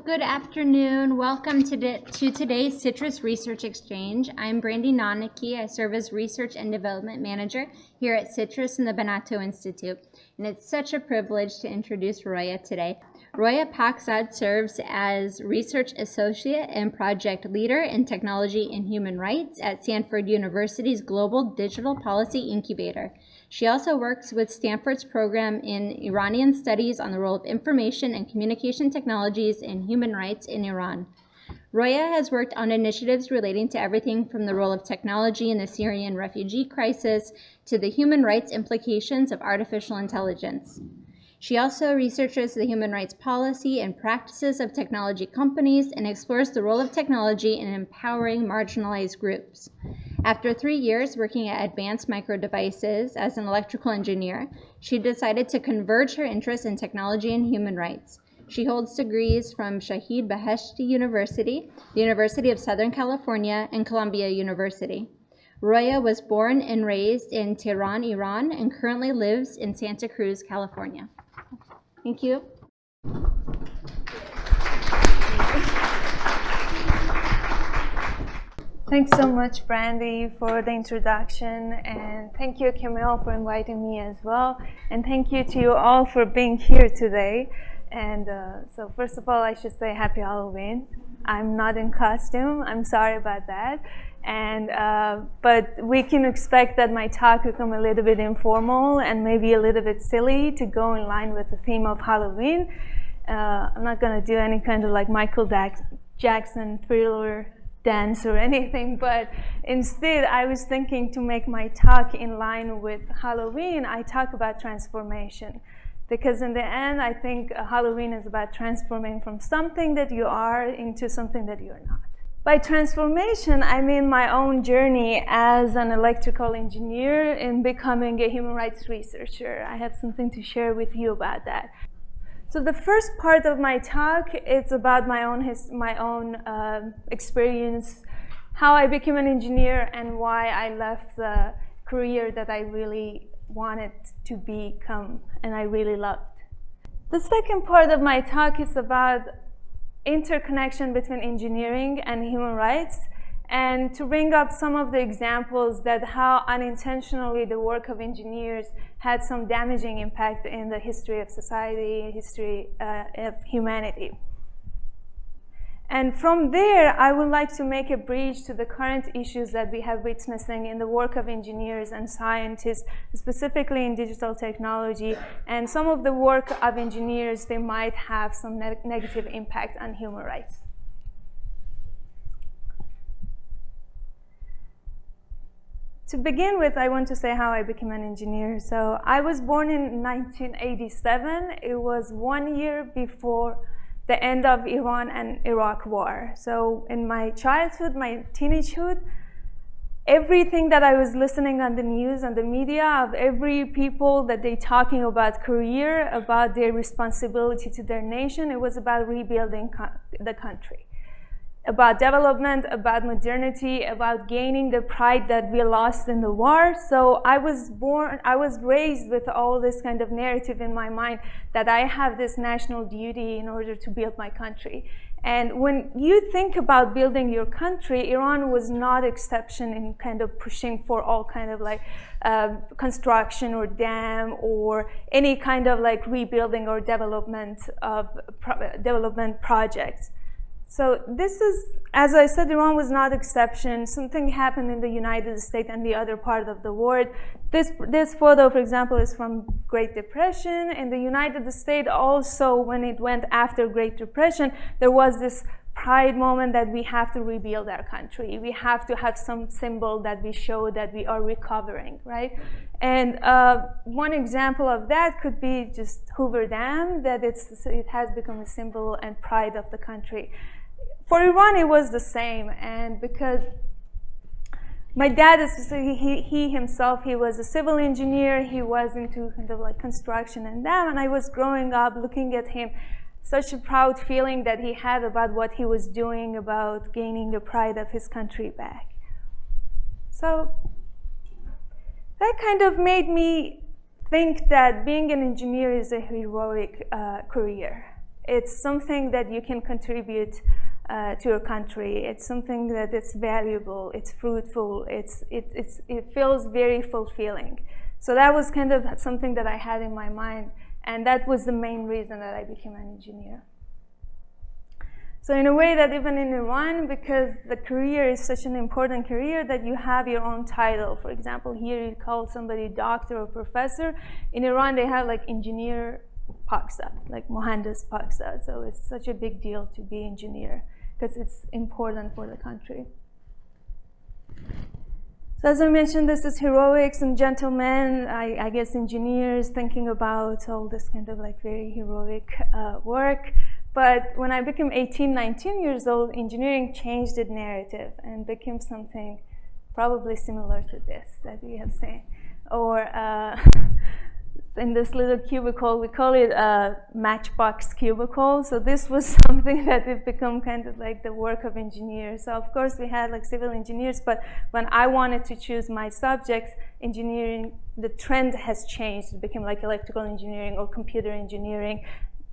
Good afternoon. Welcome to today's Citrus Research Exchange. I'm Brandy Nonnicki. I serve as Research and Development Manager here at Citrus and the Banato Institute. And it's such a privilege to introduce Roya today. Roya Pakzad serves as Research Associate and Project Leader in Technology and Human Rights at Stanford University's Global Digital Policy Incubator. She also works with Stanford's program in Iranian Studies on the role of information and communication technologies and human rights in Iran. Roya has worked on initiatives relating to everything from the role of technology in the Syrian refugee crisis to the human rights implications of artificial intelligence. She also researches the human rights policy and practices of technology companies and explores the role of technology in empowering marginalized groups. After 3 years working at Advanced Micro Devices as an electrical engineer, she decided to converge her interests in technology and human rights. She holds degrees from Shahid Beheshti University, the University of Southern California, and Columbia University. Roya was born and raised in Tehran, Iran, and currently lives in Santa Cruz, California. Thank you. Thanks so much, Brandy, for the introduction, and thank you, Camille, for inviting me as well, and thank you to you all for being here today. And so first of all, I should say Happy Halloween. I'm not in costume. I'm sorry about that. And but we can expect that my talk will become a little bit informal and maybe a little bit silly to go in line with the theme of Halloween. I'm not going to do any kind of like Michael Jackson thriller dance or anything, but instead I was thinking to make my talk in line with Halloween. I talk about transformation. Because in the end, I think Halloween is about transforming from something that you are into something that you're not. By transformation, I mean my own journey as an electrical engineer in becoming a human rights researcher. I have something to share with you about that. So the first part of my talk is about my own experience, how I became an engineer, and why I left the career that I really wanted to become and I really loved. The second part of my talk is about interconnection between engineering and human rights, and to bring up some of the examples that how unintentionally the work of engineers had some damaging impact in the history of society, history of humanity. And from there, I would like to make a bridge to the current issues that we have witnessing in the work of engineers and scientists, specifically in digital technology, and some of the work of engineers, they might have some negative impact on human rights. To begin with, I want to say how I became an engineer. So I was born in 1987. It was 1 year before the end of Iran and Iraq war. So in my childhood, my teenagehood, everything that I was listening on the news and the media of every people that they talking about career, about their responsibility to their nation, it was about rebuilding the country, about development, about modernity, about gaining the pride that we lost in the war. So I was raised with all this kind of narrative in my mind that I have this national duty in order to build my country. And when you think about building your country, Iran was not exception in kind of pushing for all kind of like construction or dam or any kind of like rebuilding or development projects. So this is, as I said, Iran was not exception. Something happened in the United States and the other part of the world. This photo, for example, is from Great Depression. In the United States also, when it went after Great Depression, there was this pride moment that we have to rebuild our country. We have to have some symbol that we show that we are recovering, right? And one example of that could be just Hoover Dam, that it has become a symbol and pride of the country. For Iran, it was the same, and because my dad he himself, he was a civil engineer, he was into kind of like construction and dam, and I was growing up looking at him, such a proud feeling that he had about what he was doing, about gaining the pride of his country back. So that kind of made me think that being an engineer is a heroic career. It's something that you can contribute to your country. It's something that it's valuable, it's fruitful, it feels very fulfilling. So that was kind of something that I had in my mind, and that was the main reason that I became an engineer. So in a way that even in Iran, because the career is such an important career that you have your own title. For example, here you call somebody doctor or professor. In Iran, they have like engineer Pakzad, like Mohandas Pakzad. So it's such a big deal to be engineer because it's important for the country. So as I mentioned, this is heroics and gentlemen, I guess engineers thinking about all this kind of like very heroic work. But when I became 18, 19 years old, engineering changed the narrative and became something probably similar to this that we have seen. Or in this little cubicle, we call it a matchbox cubicle. So this was something that it became kind of like the work of engineers. So of course we had like civil engineers, but when I wanted to choose my subjects, engineering, the trend has changed. It became like electrical engineering or computer engineering,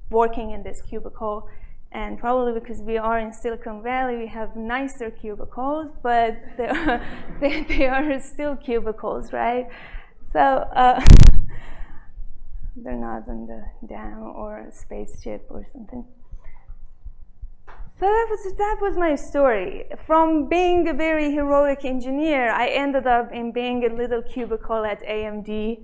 working in this cubicle. And probably because we are in Silicon Valley, we have nicer cubicles, but they are still cubicles, right? So they're not on the dam or a spaceship or something. So that was my story. From being a very heroic engineer, I ended up in being a little cubicle at AMD.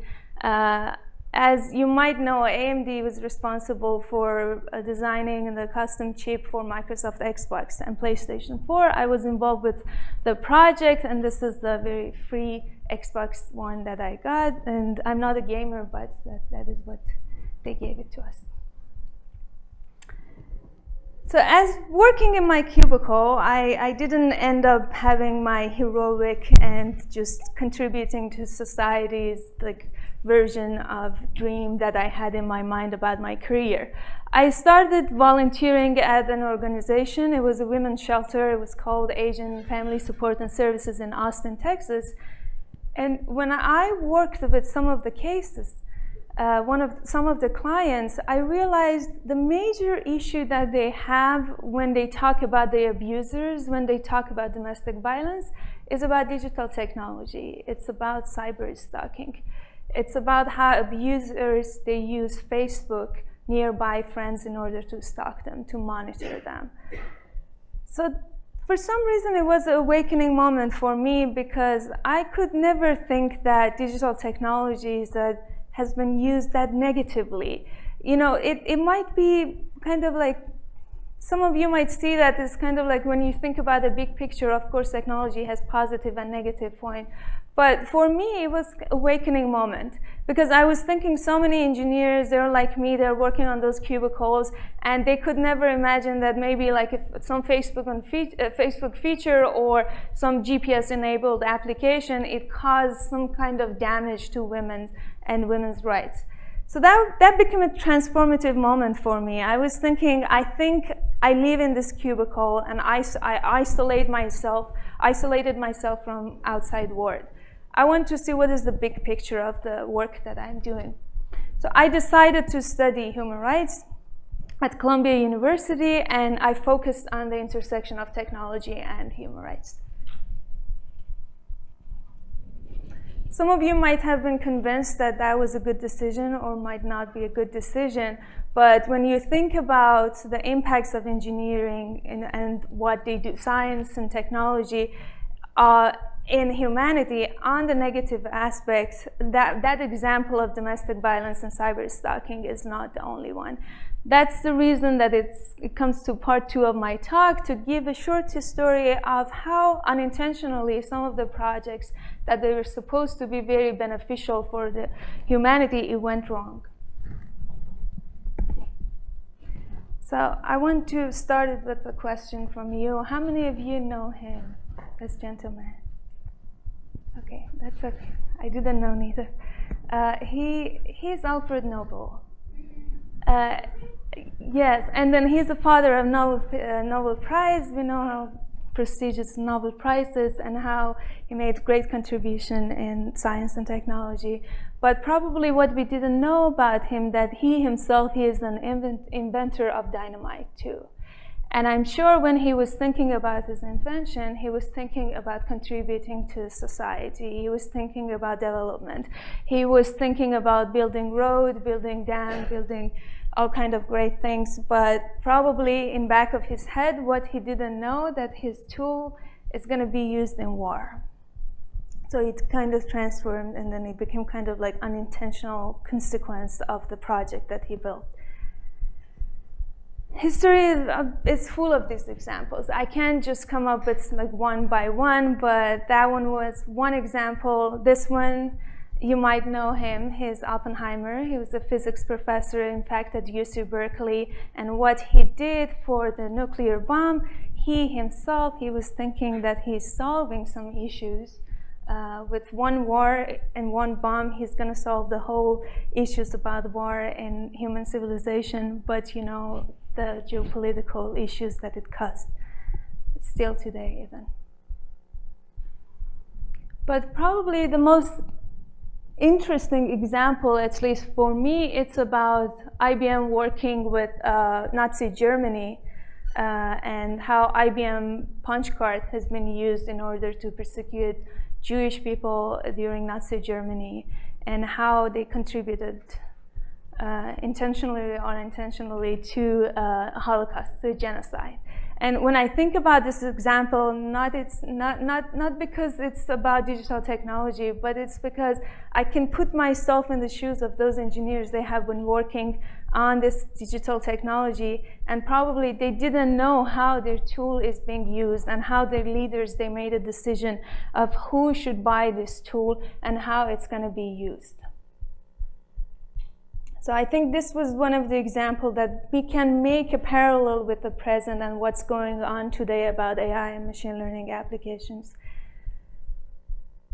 As you might know, AMD was responsible for designing the custom chip for Microsoft Xbox and PlayStation 4. I was involved with the project, and this is the very free Xbox One that I got. And I'm not a gamer, but that is what they gave it to us. So as working in my cubicle, I didn't end up having my heroic and just contributing to society's like version of dream that I had in my mind about my career. I started volunteering at an organization. It was a women's shelter. It was called Asian Family Support and Services in Austin, Texas. And when I worked with some of the cases, some of the clients, I realized the major issue that they have when they talk about the abusers, when they talk about domestic violence, is about digital technology. It's about cyber stalking. It's about how abusers, they use Facebook, nearby friends in order to stalk them, to monitor them. So for some reason, it was an awakening moment for me because I could never think that digital technologies that has been used that negatively. You know, it might be kind of like, some of you might see that it's kind of like when you think about the big picture, of course, technology has positive and negative point. But for me, it was an awakening moment because I was thinking so many engineers, they're like me, they're working on those cubicles, and they could never imagine that maybe like if some Facebook feature or some GPS-enabled application, it caused some kind of damage to women and women's rights. So that became a transformative moment for me. I was thinking, I think I live in this cubicle and I isolated myself from outside world. I want to see what is the big picture of the work that I'm doing. So I decided to study human rights at Columbia University, and I focused on the intersection of technology and human rights. Some of you might have been convinced that that was a good decision or might not be a good decision, but when you think about the impacts of engineering and what they do, science and technology, in humanity, on the negative aspects, that example of domestic violence and cyber stalking is not the only one. That's the reason that it comes to part 2 of my talk, to give a short story of how unintentionally some of the projects that they were supposed to be very beneficial for the humanity, it went wrong. So I want to start with a question from you. How many of you know him, this gentleman? Okay, that's okay. I didn't know neither. He's Alfred Nobel. Yes, and then he's the father of Nobel Prize. We know how prestigious Nobel Prizes and how he made great contribution in science and technology. But probably what we didn't know about him, that he himself, he is an inventor of dynamite too. And I'm sure when he was thinking about his invention, he was thinking about contributing to society. He was thinking about development. He was thinking about building road, building dam, building all kind of great things. But probably in back of his head, what he didn't know, that his tool is going to be used in war. So it kind of transformed, and then it became kind of like unintentional consequence of the project that he built. History is full of these examples. I can't just come up with like one by one, but that one was one example. This one, you might know him. He's Oppenheimer. He was a physics professor, in fact, at UC Berkeley. And what he did for the nuclear bomb, he himself, he was thinking that he's solving some issues. With one war and one bomb, he's going to solve the whole issues about war and human civilization. But you know, the geopolitical issues that it caused, still today even. But probably the most interesting example, at least for me, it's about IBM working with Nazi Germany and how IBM punch card has been used in order to persecute Jewish people during Nazi Germany, and how they contributed intentionally or unintentionally to Holocaust, to genocide. And when I think about this example, not because it's about digital technology, but it's because I can put myself in the shoes of those engineers. They have been working on this digital technology, and probably they didn't know how their tool is being used and how their leaders, they made a decision of who should buy this tool and how it's going to be used. So I think this was one of the examples that we can make a parallel with the present and what's going on today about AI and machine learning applications.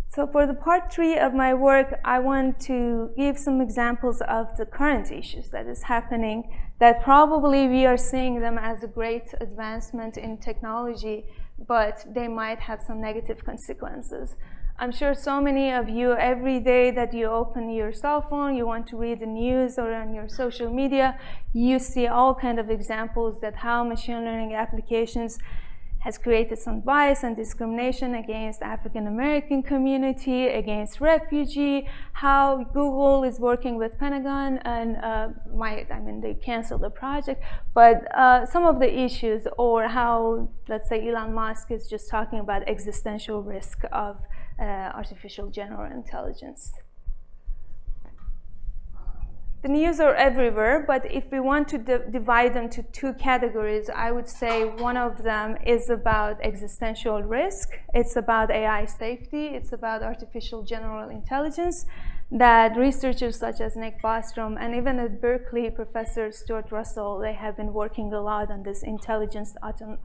So for the part 3 of my work, I want to give some examples of the current issues that is happening, that probably we are seeing them as a great advancement in technology, but they might have some negative consequences. I'm sure so many of you, every day that you open your cell phone, you want to read the news or on your social media, you see all kind of examples that how machine learning applications has created some bias and discrimination against African American community, against refugee, how Google is working with Pentagon and they canceled the project, but some of the issues, or how, let's say, Elon Musk is just talking about existential risk of artificial general intelligence. The news are everywhere, but if we want to divide them to 2 categories, I would say one of them is about existential risk. It's about AI safety. It's about artificial general intelligence, that researchers such as Nick Bostrom and even at Berkeley, Professor Stuart Russell, they have been working a lot on this intelligence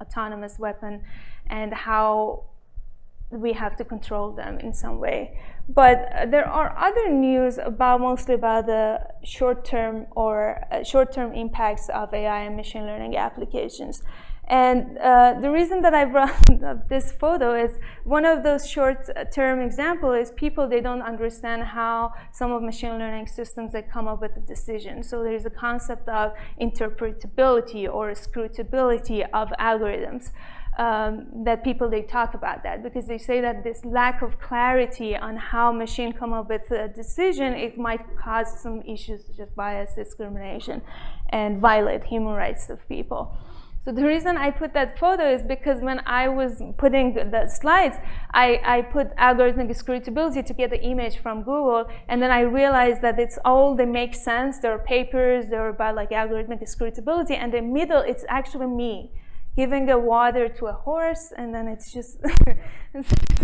autonomous weapon and how we have to control them in some way. But there are other news about mostly about the short-term impacts of AI and machine learning applications. And the reason that I brought up this photo is one of those short-term examples is people, they don't understand how some of machine learning systems that come up with a decision. So there's a concept of interpretability or scrutability of algorithms. That people, they talk about that because they say that this lack of clarity on how machine come up with a decision, it might cause some issues such as bias, discrimination, and violate human rights of people. So the reason I put that photo is because when I was putting the slides, I put algorithmic scrutability to get the image from Google, and then I realized that it's all, they make sense. There are papers, they're about like algorithmic scrutability, and the middle, it's actually me giving a water to a horse, and then it's just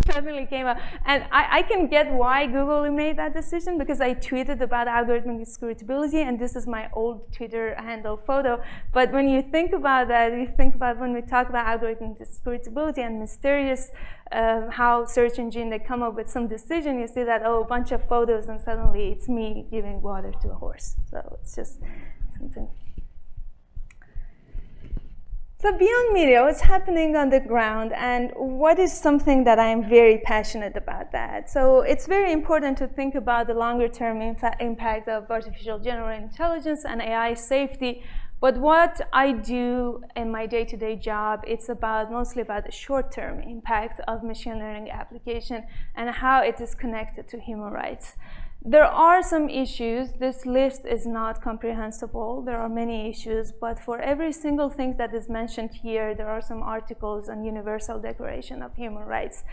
suddenly came up. And I can get why Google made that decision, because I tweeted about algorithmic scrutability, and this is my old Twitter handle photo. But when you think about that, you think about when we talk about algorithmic scrutability and mysterious how search engine, they come up with some decision, you see that, oh, a bunch of photos, and suddenly it's me giving water to a horse. So it's just something. So beyond media, what's happening on the ground, and what is something that I'm very passionate about that? So it's very important to think about the longer-term impact of artificial general intelligence and AI safety. But what I do in my day-to-day job, it's mostly about the short-term impact of machine learning application and how it is connected to human rights. There are some issues. This list is not comprehensible. There are many issues, but for every single thing that is mentioned here, there are some articles on Universal Declaration of Human Rights.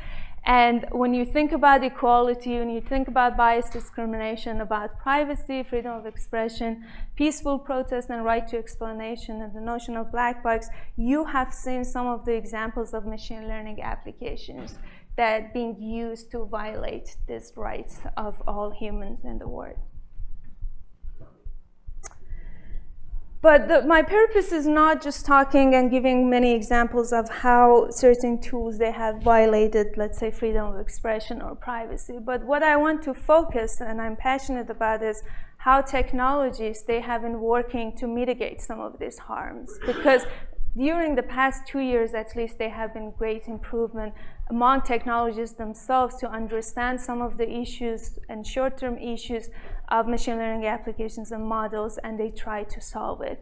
And when you think about equality, when you think about bias discrimination, about privacy, freedom of expression, peaceful protest, and right to explanation, and the notion of black box, you have seen some of the examples of machine learning applications that being used to violate these rights of all humans in the world. But my purpose is not just talking and giving many examples of how certain tools they have violated, let's say, freedom of expression or privacy. But what I want to focus, and I'm passionate about, is how technologies they have been working to mitigate some of these harms. Because during the past 2 years, at least, there have been great improvement among technologists themselves to understand some of the issues and short-term issues of machine learning applications and models, and they try to solve it.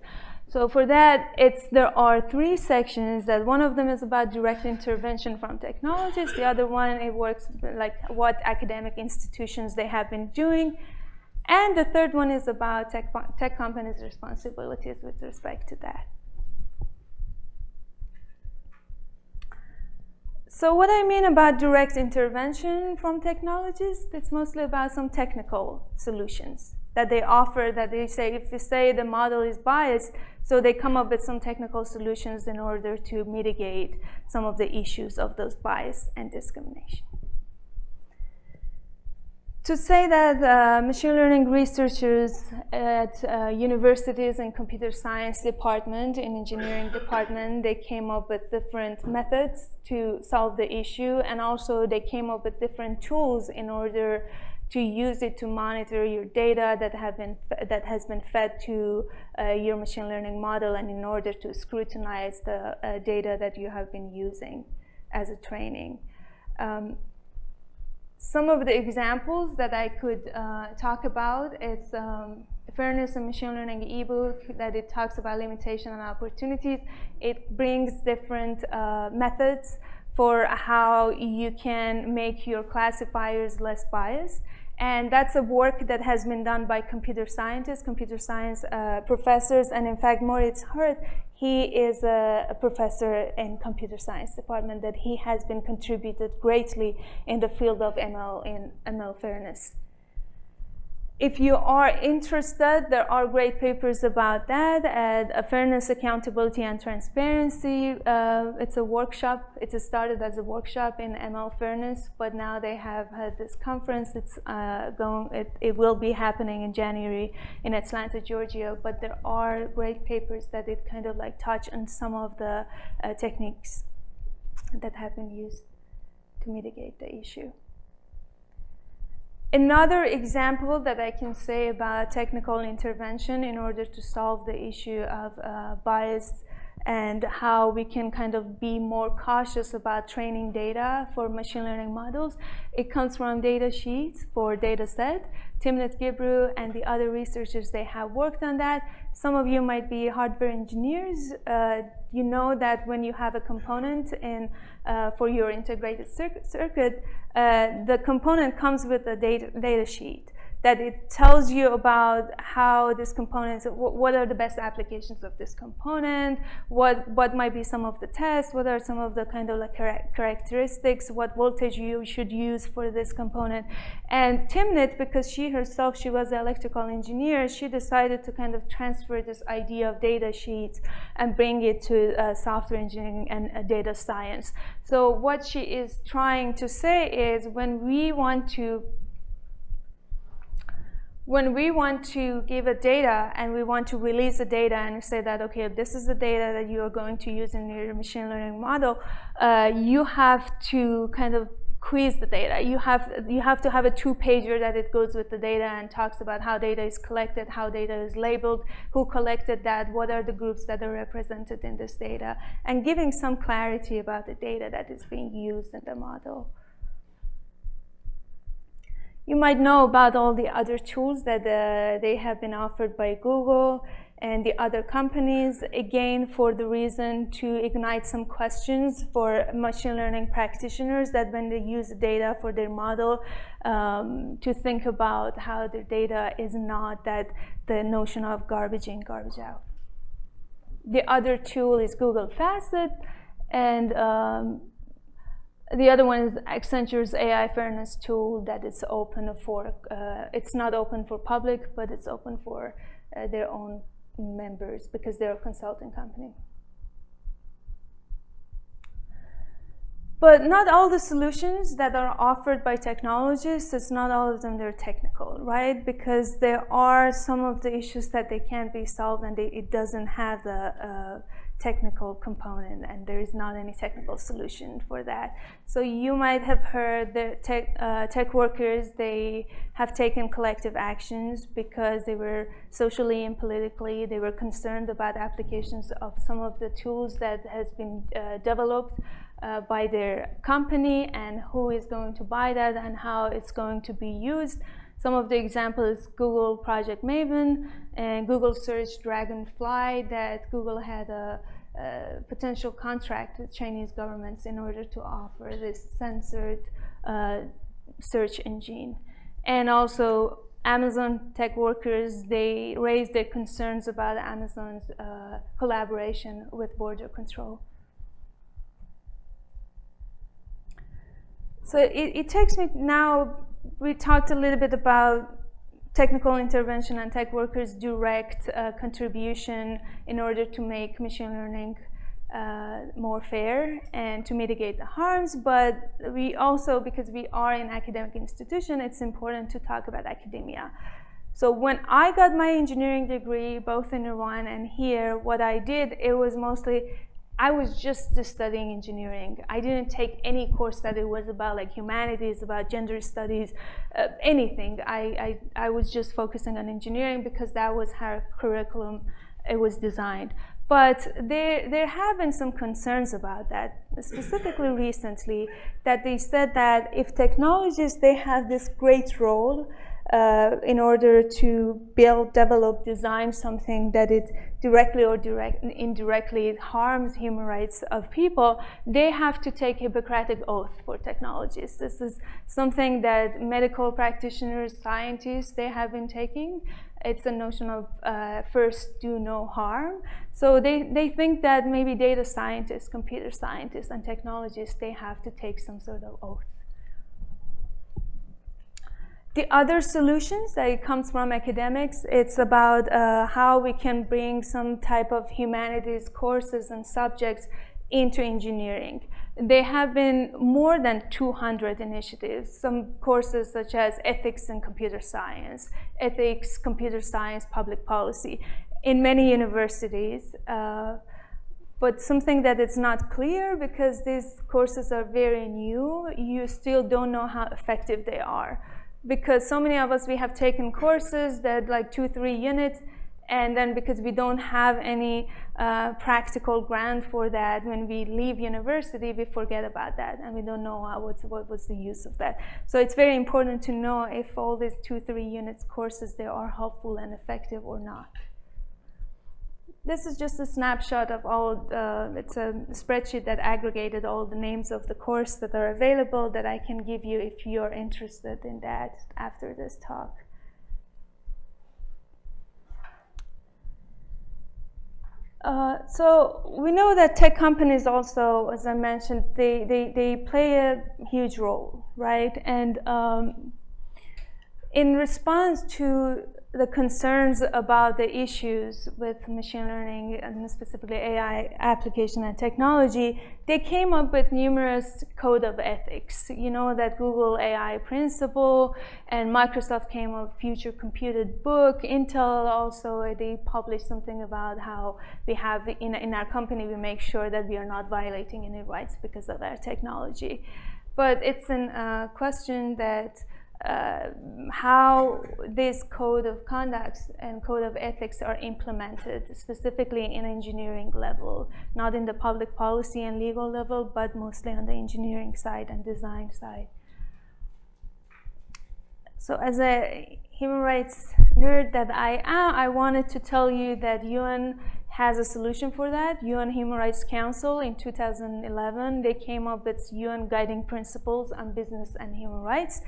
So for that, there are 3 sections. That one of them is about direct intervention from technologists. The other one, it works like what academic institutions they have been doing. And the third one is about tech companies' responsibilities with respect to that. So what I mean about direct intervention from technologists, it's mostly about some technical solutions that they offer, that they say, if you say the model is biased, so they come up with some technical solutions in order to mitigate some of the issues of those bias and discrimination. To say that machine learning researchers at universities and computer science department, in engineering department, they came up with different methods to solve the issue, and also they came up with different tools in order to use it to monitor your data that has been fed to your machine learning model, and in order to scrutinize the data that you have been using as a training. Some of the examples that I could talk about, it's Fairness in Machine Learning ebook, that it talks about limitation and opportunities. It brings different methods for how you can make your classifiers less biased. And that's a work that has been done by computer scientists, computer science professors, and in fact, Moritz Hurt, he is a professor in computer science department, that he has been contributed greatly in the field of ML fairness. If you are interested, there are great papers about that at Fairness, Accountability, and Transparency. It's a workshop. It started as a workshop in ML fairness, but now they have had this conference. It will be happening in January in Atlanta, Georgia. But there are great papers that it kind of like touch on some of the techniques that have been used to mitigate the issue. Another example that I can say about technical intervention in order to solve the issue of bias and how we can kind of be more cautious about training data for machine learning models, it comes from data sheets for data set. Timnit Gebru and the other researchers, they have worked on that. Some of you might be hardware engineers. You know that when you have a component for your integrated circuit, the component comes with a data sheet that it tells you about how this component, what are the best applications of this component, what might be some of the tests, what are some of the kind of like characteristics, what voltage you should use for this component. And Timnit, because she herself, she was an electrical engineer, she decided to kind of transfer this idea of data sheets and bring it to software engineering and data science. So what she is trying to say is when we want to give a data and we want to release the data and say that, okay, this is the data that you are going to use in your machine learning model, you have to kind of quiz the data. You have to have a 2-pager that it goes with the data and talks about how data is collected, how data is labeled, who collected that, what are the groups that are represented in this data, and giving some clarity about the data that is being used in the model. You might know about all the other tools that they have been offered by Google and the other companies, again, for the reason to ignite some questions for machine learning practitioners that when they use the data for their model, to think about how their data is not that the notion of garbage in, garbage out. The other tool is Google Facet, and the other one is Accenture's AI fairness tool that is open for, it's not open for public, but it's open for their own members because they're a consulting company. But not all the solutions that are offered by technologists, it's not all of them they're technical, right? Because there are some of the issues that they can't be solved and it doesn't have the technical component, and there is not any technical solution for that. So you might have heard the tech workers, they have taken collective actions because they were socially and politically, they were concerned about applications of some of the tools that has been developed by their company and who is going to buy that and how it's going to be used. Some of the examples, Google Project Maven and Google Search Dragonfly, that Google had a potential contract with Chinese governments in order to offer this censored search engine. And also Amazon tech workers, they raised their concerns about Amazon's collaboration with border control. So it takes me now, we talked a little bit about technical intervention and tech workers' direct contribution in order to make machine learning more fair and to mitigate the harms. But we also, because we are an academic institution, it's important to talk about academia. So when I got my engineering degree, both in Iran and here, what I did, it was mostly, I was just studying engineering. I didn't take any course that it was about like humanities, about gender studies, anything. I was just focusing on engineering because that was how curriculum it was designed. But there have been some concerns about that, specifically recently, that they said that if technologists, they have this great role in order to build, develop, design something that it directly or indirectly harms human rights of people, they have to take Hippocratic oath for technologists. This is something that medical practitioners, scientists, they have been taking. It's a notion of first do no harm. So they think that maybe data scientists, computer scientists, and technologists, they have to take some sort of oath. The other solutions that comes from academics, it's about how we can bring some type of humanities courses and subjects into engineering. There have been more than 200 initiatives, some courses such as ethics and computer science, ethics, computer science, public policy, in many universities. But something that is not clear, because these courses are very new, you still don't know how effective they are. Because so many of us, we have taken courses that like 2-3 units, and then because we don't have any practical grant for that, when we leave university, we forget about that, and we don't know what was the use of that. So it's very important to know if all these 2-3 units courses, they are helpful and effective or not. This is just a snapshot of all, it's a spreadsheet that aggregated all the names of the courses that are available that I can give you if you're interested in that after this talk. So we know that tech companies also, as I mentioned, they play a huge role, right? And in response to the concerns about the issues with machine learning and specifically AI application and technology, they came up with numerous code of ethics. You know that Google AI principle, and Microsoft came up with Future Computed book. Intel also, they published something about how we have in our company, we make sure that we are not violating any rights because of our technology. But it's a question that how this code of conduct and code of ethics are implemented, specifically in engineering level, not in the public policy and legal level, but mostly on the engineering side and design side. So as a human rights nerd that I am, I wanted to tell you that UN has a solution for that. UN Human Rights Council in 2011, they came up with UN guiding principles on business and human rights,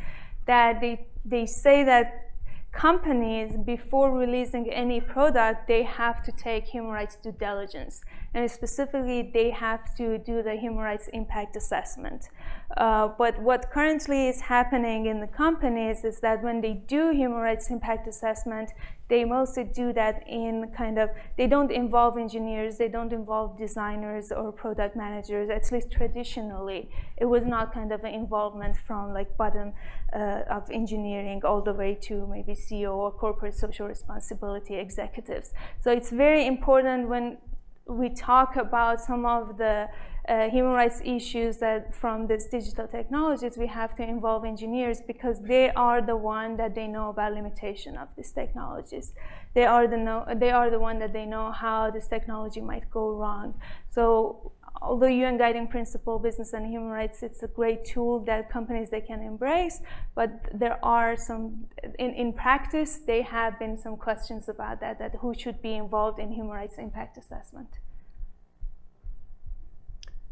that they say that companies, before releasing any product, they have to take human rights due diligence. And specifically, they have to do the human rights impact assessment. But what currently is happening in the companies is that when they do human rights impact assessment, they mostly do that in kind of, they don't involve engineers, they don't involve designers or product managers, at least traditionally. It was not kind of an involvement from like bottom of engineering all the way to maybe CEO or corporate social responsibility executives. So it's very important when we talk about some of the human rights issues that from this digital technologies, we have to involve engineers because they are the one that they know about limitation of these technologies. They are the one that they know how this technology might go wrong. So although UN guiding principle, business and human rights, it's a great tool that companies they can embrace, but there are some, in practice, there have been some questions about that who should be involved in human rights impact assessment.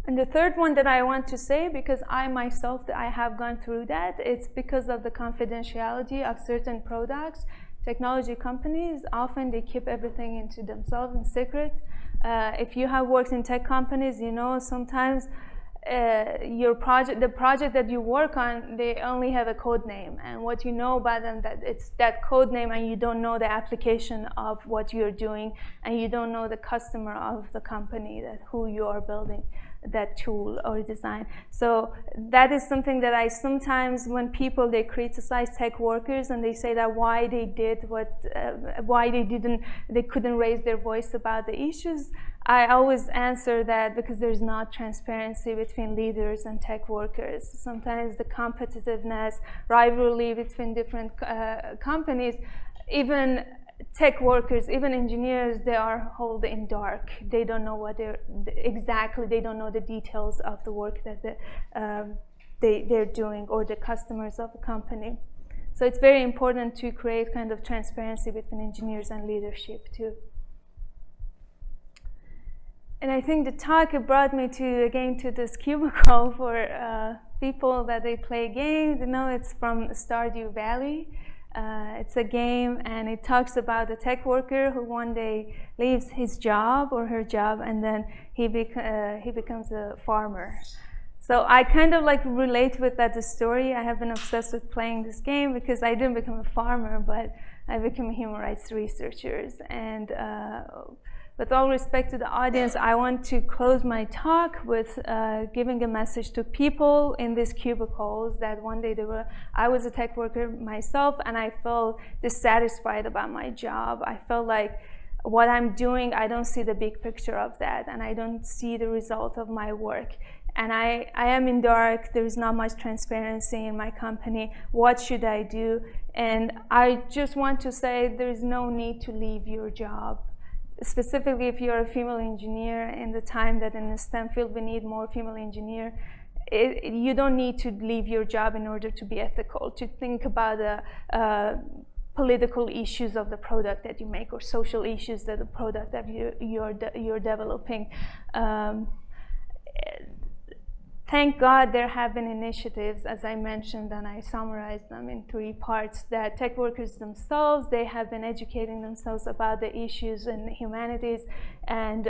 And the third one that I want to say, because I myself, I have gone through that, it's because of the confidentiality of certain products. Technology companies, often they keep everything into themselves in secret. If you have worked in tech companies, you know sometimes the project that you work on, they only have a code name, and what you know about them, that it's that code name, and you don't know the application of what you're doing, and you don't know the customer of the company that who you are building that tool or design. So that is something that I sometimes, when people, they criticize tech workers and they say that why they did what, why they couldn't raise their voice about the issues, I always answer that because there's not transparency between leaders and tech workers. Sometimes the competitiveness, rivalry between different companies, even tech workers, even engineers, they are held in dark. They don't know what they're exactly, they don't know the details of the work that they're doing or the customers of the company. So it's very important to create kind of transparency between engineers and leadership too. And I think the talk brought me to, again, to this cubicle for people that they play games. You know, it's from Stardew Valley. It's a game, and it talks about a tech worker who one day leaves his job or her job, and then he becomes a farmer. So I kind of like relate with that story. I have been obsessed with playing this game because I didn't become a farmer, but I became a human rights researcher. And with all respect to the audience, I want to close my talk with giving a message to people in these cubicles that one day I was a tech worker myself, and I felt dissatisfied about my job. I felt like what I'm doing, I don't see the big picture of that, and I don't see the result of my work. And I am in dark, there's not much transparency in my company. What should I do? And I just want to say there's no need to leave your job. Specifically, if you're a female engineer, in the time that in the STEM field we need more female engineers, you don't need to leave your job in order to be ethical, to think about the political issues of the product that you make or social issues that the product that you're developing. Thank God there have been initiatives, as I mentioned, and I summarized them in 3 parts, that tech workers themselves, they have been educating themselves about the issues in the humanities, and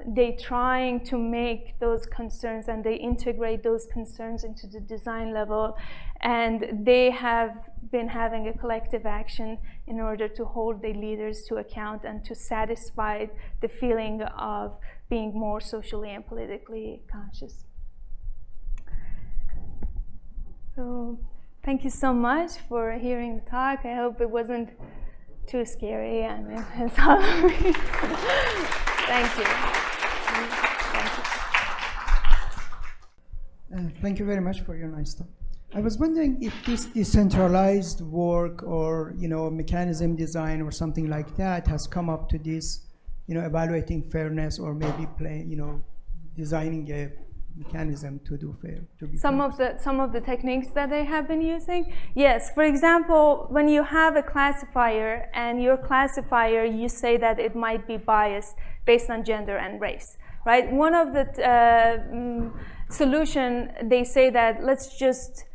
they trying to make those concerns, and they integrate those concerns into the design level, and they have been having a collective action in order to hold the leaders to account and to satisfy the feeling of being more socially and politically conscious. So thank you so much for hearing the talk. I hope it wasn't too scary. I mean, it's Halloween. Thank you. Thank you. Thank you very much for your nice talk. I was wondering if this decentralized work or mechanism design or something like that has come up to this, evaluating fairness or maybe designing a mechanism to do fair. Some of the techniques that they have been using, yes. For example, when you have a classifier and your classifier, you say that it might be biased based on gender and race, right? One of the solution, they say that let's just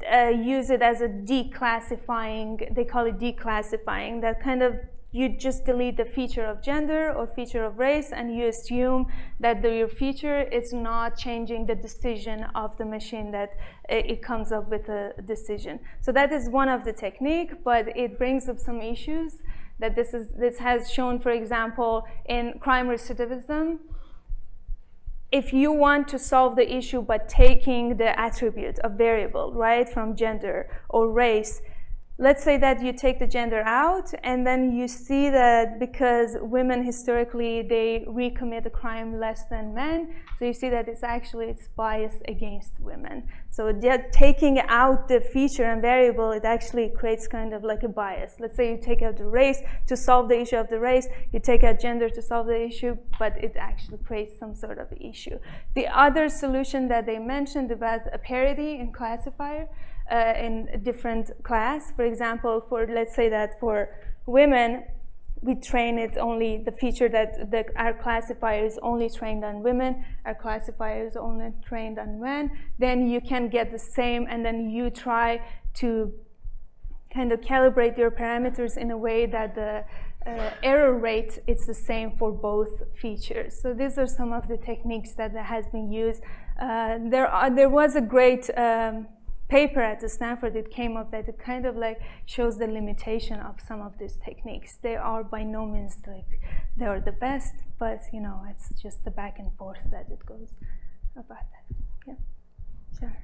use it as a declassifying. They call it declassifying. That kind of, you just delete the feature of gender or feature of race, and you assume that your feature is not changing the decision of the machine, that it comes up with a decision. So that is one of the technique, but it brings up some issues that this has shown, for example, in crime recidivism. If you want to solve the issue by taking the attribute, a variable, right, from gender or race, let's say that you take the gender out, and then you see that because women historically, they recommit a crime less than men, so you see that it's biased against women. So taking out the feature and variable, it actually creates kind of like a bias. Let's say you take out the race to solve the issue of the race, you take out gender to solve the issue, but it actually creates some sort of issue. The other solution that they mentioned about a parity in classifier, in a different class. For example, let's say that for women, we train it only, the feature that our classifier is only trained on women, our classifier is only trained on men, then you can get the same, and then you try to kind of calibrate your parameters in a way that the error rate is the same for both features. So these are some of the techniques that has been used. There was a great paper at Stanford that came up that it kind of like shows the limitation of some of these techniques. They are by no means like they are the best, but it's just the back and forth that it goes about that. Yeah, sure.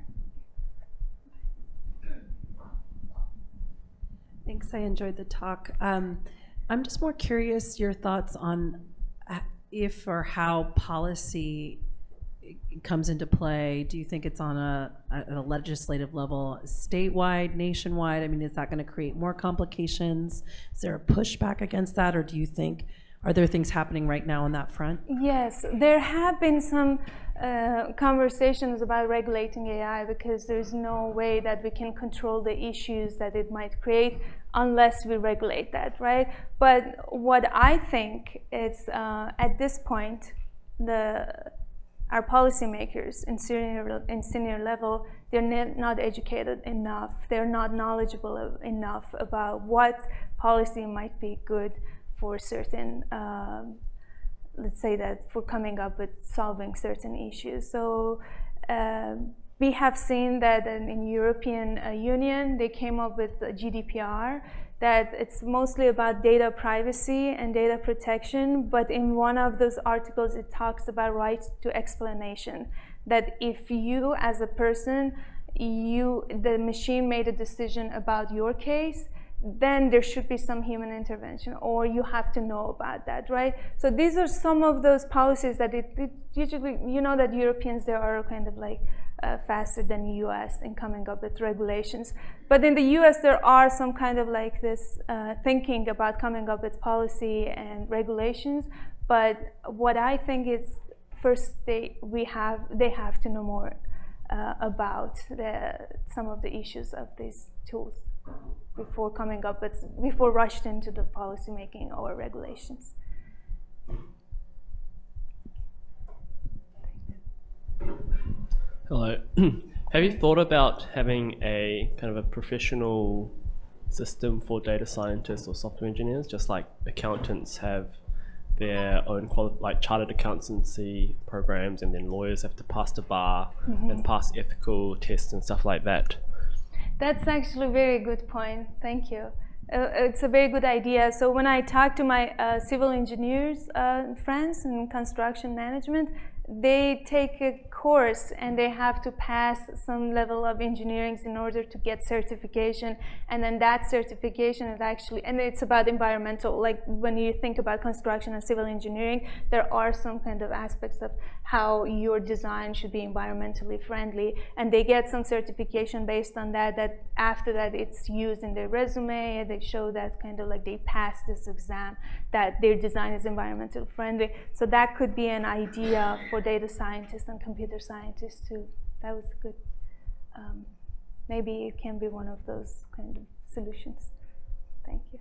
Thanks, I enjoyed the talk. I'm just more curious your thoughts on if or how policy comes into play. Do you think it's on a legislative level, statewide, nationwide? I mean, is that going to create more complications? Is there a pushback against that, or do you think, are there things happening right now on that front? Yes, there have been some conversations about regulating AI, because there's no way that we can control the issues that it might create unless we regulate that, right? But what I think is, at this point, our policymakers in senior level, they're not educated enough. They're not knowledgeable enough about what policy might be good for certain, let's say that for coming up with solving certain issues. So we have seen that in European Union, they came up with GDPR, that it's mostly about data privacy and data protection, but in one of those articles, it talks about right to explanation, that if you as a person, the machine made a decision about your case, then there should be some human intervention, or you have to know about that, right? So these are some of those policies that it usually, that Europeans, they are kind of like faster than the US in coming up with regulations. But in the US, there are some kind of like this thinking about coming up with policy and regulations. But what I think is, first, they have to know more about some of the issues of these tools before rushed into the policy making or regulations. Hello. Have you thought about having a kind of a professional system for data scientists or software engineers, just like accountants have their own like chartered accountancy programs, and then lawyers have to pass the bar and pass ethical tests and stuff like that? That's actually a very good point. Thank you. It's a very good idea. So when I talk to my civil engineers friends in construction management, they take a course and they have to pass some level of engineering in order to get certification, and then that certification is actually, and it's about environmental, like when you think about construction and civil engineering, there are some kind of aspects of how your design should be environmentally friendly, and they get some certification based on that, that after that it's used in their resume, and they show that kind of like they passed this exam, that their design is environmentally friendly. So that could be an idea for data scientists and computer scientists too. That was good. Maybe it can be one of those kind of solutions. Thank you.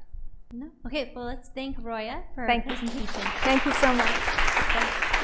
No? Okay, well, let's thank Roya for her Thank you. presentation. Thank you so much. Thanks.